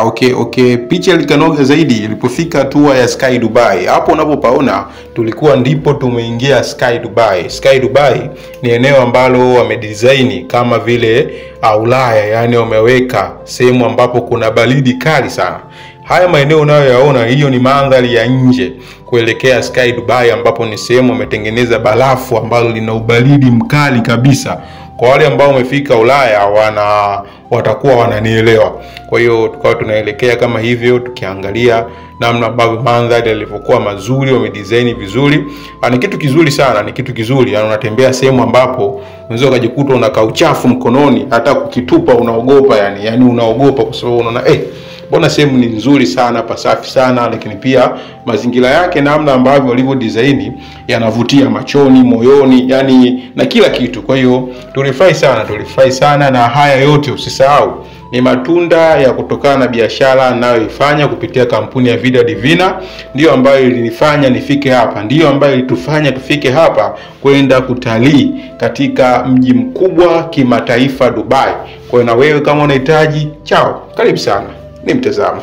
Okay. Picha likanoga zaidi ilipofika hatua ya Sky Dubai. Hapo unapopaona tulikuwa ndipo tumeingia Sky Dubai. Sky Dubai ni eneo ambalo wamedesign kama vile Ulaya, yani wameweka sehemu ambapo kuna baridi kali sana. Haya maeneo unayoyaona, hiyo ni mandhari ya nje kuelekea Sky Dubai, ambapo ni sehemu wametengeneza barafu ambalo lina ubaridi mkali kabisa. Kwa wale ambao wamefika Ulaya watakuwa wananielewa. Kwa hiyo tukao tunaelekea kama hivyo, tukiangalia namna ambavyo mandhari yalivyokuwa mazuri, wamedesign vizuri. Ni kitu kizuri sana, ni kitu kizuri. Unatembea sehemu ambapo unaweza ukajikuta una uchafu mkononi, hata kukitupa unaogopa, yani unaogopa kwa sababu unaona mbona sehemu ni nzuri sana, pasafi sana, lakini pia mazingira yake namna ambavyo walivyo design yanavutia machoni, moyoni, yani na kila kitu. Kwa hiyo tulifurahi sana, na haya yote usisahau ni matunda ya kutokana na biashara ninayoifanya kupitia kampuni ya Vida Divina. Ndio ambayo ilinifanya nifike hapa, ndio ambayo ilitufanya tufike hapa kwenda kutalii katika mji mkubwa kimataifa Dubai. Kwa hiyo na wewe kama unahitaji, karibu sana. Ni mtazamo.